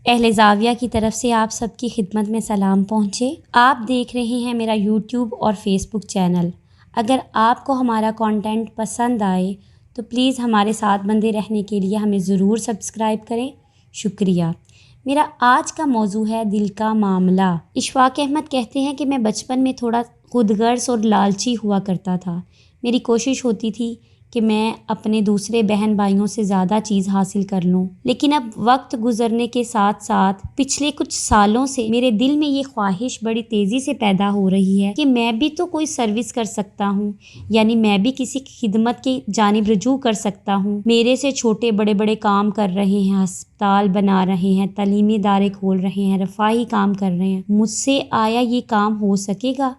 اہل زاویہ کی طرف سے آپ سب کی خدمت میں سلام پہنچے۔ آپ دیکھ رہے ہیں میرا یوٹیوب اور فیس بک چینل۔ اگر آپ کو ہمارا کانٹینٹ پسند آئے تو پلیز ہمارے ساتھ بندے رہنے کے لیے ہمیں ضرور سبسکرائب کریں، شکریہ۔ میرا آج کا موضوع ہے دل کا معاملہ۔ اشفاق احمد کہتے ہیں کہ میں بچپن میں تھوڑا خود غرض اور لالچی ہوا کرتا تھا۔ میری کوشش ہوتی تھی کہ میں اپنے دوسرے بہن بھائیوں سے زیادہ چیز حاصل کر لوں، لیکن اب وقت گزرنے کے ساتھ ساتھ پچھلے کچھ سالوں سے میرے دل میں یہ خواہش بڑی تیزی سے پیدا ہو رہی ہے کہ میں بھی تو کوئی سروس کر سکتا ہوں، یعنی میں بھی کسی خدمت کی جانب رجوع کر سکتا ہوں۔ میرے سے چھوٹے بڑے بڑے کام کر رہے ہیں، ہسپتال بنا رہے ہیں، تعلیمی ادارے کھول رہے ہیں، رفاہی کام کر رہے ہیں، مجھ سے آیا یہ کام ہو سکے گا؟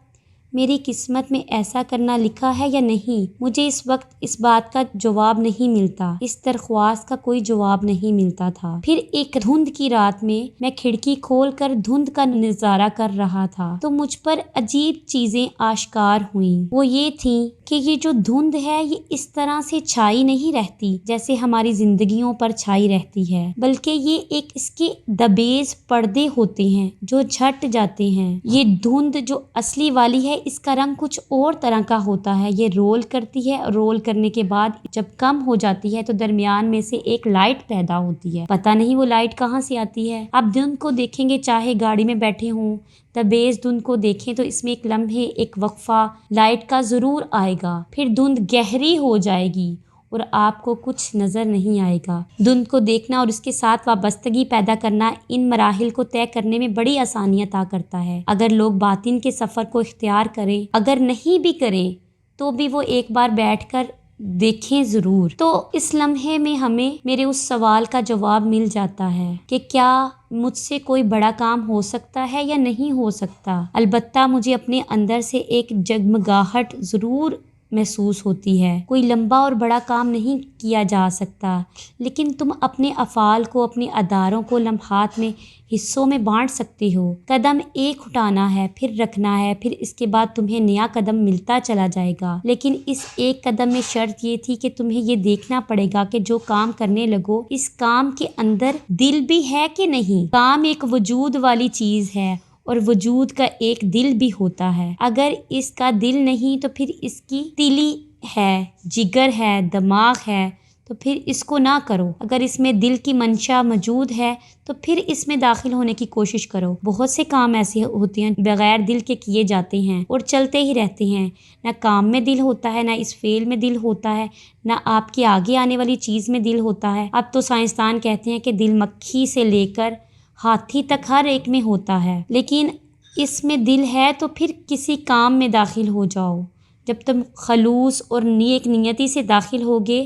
میری قسمت میں ایسا کرنا لکھا ہے یا نہیں؟ مجھے اس وقت اس بات کا جواب نہیں ملتا، اس درخواست کا کوئی جواب نہیں ملتا تھا۔ پھر ایک دھند کی رات میں کھڑکی کھول کر دھند کا نظارہ کر رہا تھا تو مجھ پر عجیب چیزیں آشکار ہوئیں۔ وہ یہ تھیں کہ یہ جو دھند ہے یہ اس طرح سے چھائی نہیں رہتی جیسے ہماری زندگیوں پر چھائی رہتی ہے، بلکہ یہ ایک اس کے دبیز پردے ہوتے ہیں جو جھٹ جاتے ہیں۔ یہ دھند جو اصلی والی ہے اس کا رنگ کچھ اور طرح کا ہوتا ہے، یہ رول کرتی ہے اور رول کرنے کے بعد جب کم ہو جاتی ہے تو درمیان میں سے ایک لائٹ پیدا ہوتی ہے، پتہ نہیں وہ لائٹ کہاں سے آتی ہے۔ آپ دھند کو دیکھیں گے، چاہے گاڑی میں بیٹھے ہوں، دبیز دھند کو دیکھیں تو اس میں ایک لمحے ایک وقفہ لائٹ کا ضرور آئے گا، پھر دھند گہری ہو جائے گی اور آپ کو کچھ نظر نہیں آئے گا۔ دھند کو دیکھنا اور اس کے ساتھ وابستگی پیدا کرنا ان مراحل کو طے کرنے میں بڑی آسانی عطا کرتا ہے۔ اگر لوگ باطن کے سفر کو اختیار کریں، اگر نہیں بھی کریں تو بھی وہ ایک بار بیٹھ کر دیکھیں ضرور، تو اس لمحے میں ہمیں میرے اس سوال کا جواب مل جاتا ہے کہ کیا مجھ سے کوئی بڑا کام ہو سکتا ہے یا نہیں ہو سکتا۔ البتہ مجھے اپنے اندر سے ایک جگمگاہٹ ضرور محسوس ہوتی ہے۔ کوئی لمبا اور بڑا کام نہیں کیا جا سکتا، لیکن تم اپنے افعال کو، اپنے اداروں کو لمحات میں، حصوں میں بانٹ سکتے ہو۔ قدم ایک اٹھانا ہے، پھر رکھنا ہے، پھر اس کے بعد تمہیں نیا قدم ملتا چلا جائے گا، لیکن اس ایک قدم میں شرط یہ تھی کہ تمہیں یہ دیکھنا پڑے گا کہ جو کام کرنے لگو اس کام کے اندر دل بھی ہے کہ نہیں۔ کام ایک وجود والی چیز ہے اور وجود کا ایک دل بھی ہوتا ہے۔ اگر اس کا دل نہیں تو پھر اس کی تیلی ہے، جگر ہے، دماغ ہے، تو پھر اس کو نہ کرو۔ اگر اس میں دل کی منشا موجود ہے تو پھر اس میں داخل ہونے کی کوشش کرو۔ بہت سے کام ایسے ہوتے ہیں بغیر دل کے کیے جاتے ہیں اور چلتے ہی رہتے ہیں، نہ کام میں دل ہوتا ہے، نہ اس فعل میں دل ہوتا ہے، نہ آپ کے آگے آنے والی چیز میں دل ہوتا ہے۔ اب تو سائنسدان کہتے ہیں کہ دل مکھی سے لے کر ہاتھی تک ہر ایک میں ہوتا ہے، لیکن اس میں دل ہے تو پھر کسی کام میں داخل ہو جاؤ۔ جب تم خلوص اور نیک نیتی سے داخل ہوگے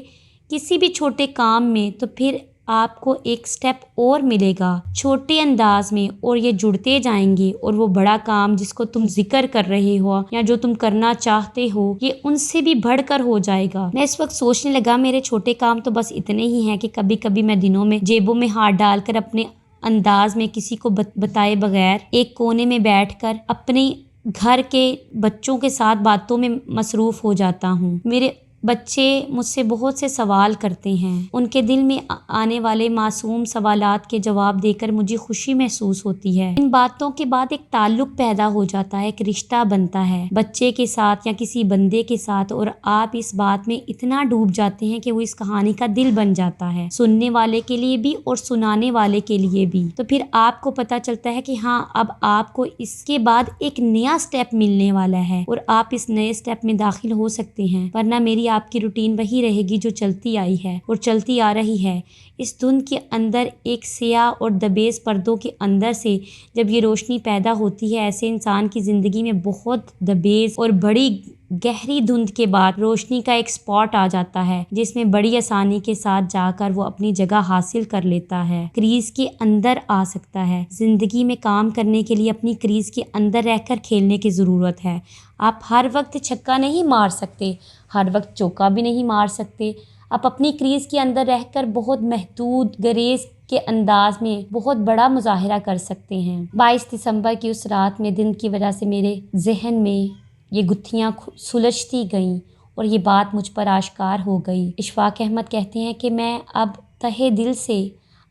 کسی بھی چھوٹے کام میں تو پھر آپ کو ایک سٹیپ اور ملے گا چھوٹے انداز میں، اور یہ جڑتے جائیں گے، اور وہ بڑا کام جس کو تم ذکر کر رہے ہو یا جو تم کرنا چاہتے ہو یہ ان سے بھی بڑھ کر ہو جائے گا۔ میں اس وقت سوچنے لگا میرے چھوٹے کام تو بس اتنے ہی ہیں کہ کبھی کبھی میں دنوں میں جیبوں میں ہاتھ ڈال کر اپنے انداز میں کسی کو بتائے بغیر ایک کونے میں بیٹھ کر اپنے گھر کے بچوں کے ساتھ باتوں میں مصروف ہو جاتا ہوں۔ میرے بچے مجھ سے بہت سے سوال کرتے ہیں، ان کے دل میں آنے والے معصوم سوالات کے جواب دے کر مجھے خوشی محسوس ہوتی ہے۔ ان باتوں کے بعد ایک تعلق پیدا ہو جاتا ہے، ایک رشتہ بنتا ہے بچے کے ساتھ یا کسی بندے کے ساتھ، اور آپ اس بات میں اتنا ڈوب جاتے ہیں کہ وہ اس کہانی کا دل بن جاتا ہے، سننے والے کے لیے بھی اور سنانے والے کے لیے بھی۔ تو پھر آپ کو پتہ چلتا ہے کہ ہاں اب آپ کو اس کے بعد ایک نیا سٹیپ ملنے والا ہے اور آپ اس نئے سٹیپ میں داخل ہو سکتے ہیں، ورنہ میری آپ کی روٹین وہی رہے گی جو چلتی آئی ہے اور چلتی آ رہی ہے۔ اس دھند کے اندر ایک سیاہ اور دبیز پردوں کے اندر سے جب یہ روشنی پیدا ہوتی ہے، ایسے انسان کی زندگی میں بہت دبیز اور بڑی گہری دھند کے بعد روشنی کا ایک سپاٹ آ جاتا ہے جس میں بڑی آسانی کے ساتھ جا کر وہ اپنی جگہ حاصل کر لیتا ہے، کریز کے اندر آ سکتا ہے۔ زندگی میں کام کرنے کے لیے اپنی کریز کے اندر رہ کر کھیلنے کی ضرورت ہے۔ آپ ہر وقت چھکا نہیں مار سکتے، ہر وقت چوکا بھی نہیں مار سکتے۔ آپ اپنی کریز کے اندر رہ کر بہت محدود گریز کے انداز میں بہت بڑا مظاہرہ کر سکتے ہیں۔ 22 دسمبر کی اس رات میں دن کی وجہ سے میرے ذہن میں یہ گتھیاں سلجھتی گئیں اور یہ بات مجھ پر آشکار ہو گئی۔ اشفاق احمد کہتے ہیں کہ میں اب تہہ دل سے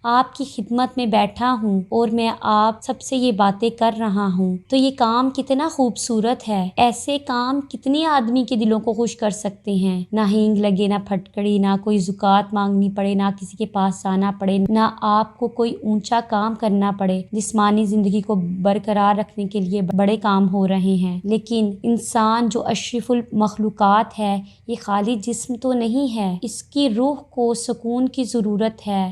آپ کی خدمت میں بیٹھا ہوں اور میں آپ سب سے یہ باتیں کر رہا ہوں تو یہ کام کتنا خوبصورت ہے۔ ایسے کام کتنی آدمی کے دلوں کو خوش کر سکتے ہیں۔ نہ ہینگ لگے، نہ پھٹکڑی، نہ کوئی زکوٰۃ مانگنی پڑے، نہ کسی کے پاس جانا پڑے، نہ آپ کو کوئی اونچا کام کرنا پڑے۔ جسمانی زندگی کو برقرار رکھنے کے لیے بڑے کام ہو رہے ہیں، لیکن انسان جو اشرف المخلوقات ہے، یہ خالی جسم تو نہیں ہے، اس کی روح کو سکون کی ضرورت ہے،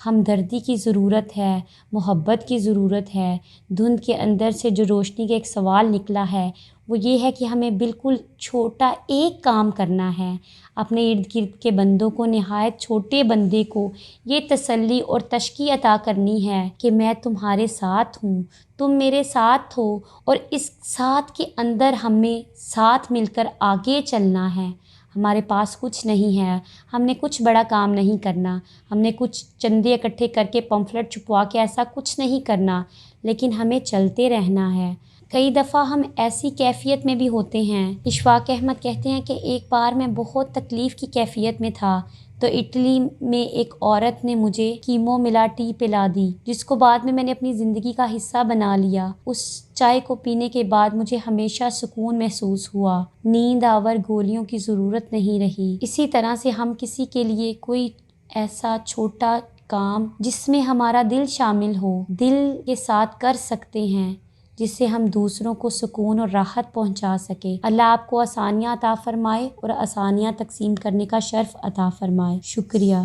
ہمدردی کی ضرورت ہے، محبت کی ضرورت ہے۔ دھند کے اندر سے جو روشنی کا ایک سوال نکلا ہے وہ یہ ہے کہ ہمیں بالکل چھوٹا ایک کام کرنا ہے، اپنے ارد گرد کے بندوں کو، نہایت چھوٹے بندے کو یہ تسلی اور تشکی عطا کرنی ہے کہ میں تمہارے ساتھ ہوں، تم میرے ساتھ ہو، اور اس ساتھ کے اندر ہمیں ساتھ مل کر آگے چلنا ہے۔ ہمارے پاس کچھ نہیں ہے، ہم نے کچھ بڑا کام نہیں کرنا، ہم نے کچھ چندے اکٹھے کر کے پمفلٹ چھپوا کے ایسا کچھ نہیں کرنا، لیکن ہمیں چلتے رہنا ہے۔ کئی دفعہ ہم ایسی کیفیت میں بھی ہوتے ہیں، اشفاق احمد کہتے ہیں کہ ایک بار میں بہت تکلیف کی کیفیت میں تھا تو اٹلی میں ایک عورت نے مجھے کیمو ملا ٹی پلا دی، جس کو بعد میں نے اپنی زندگی کا حصہ بنا لیا۔ اس چائے کو پینے کے بعد مجھے ہمیشہ سکون محسوس ہوا، نیند آور گولیوں کی ضرورت نہیں رہی۔ اسی طرح سے ہم کسی کے لیے کوئی ایسا چھوٹا کام جس میں ہمارا دل شامل ہو، دل کے ساتھ کر سکتے ہیں، جس سے ہم دوسروں کو سکون اور راحت پہنچا سکے۔ اللہ آپ کو آسانیاں عطا فرمائے اور آسانیاں تقسیم کرنے کا شرف عطا فرمائے۔ شکریہ۔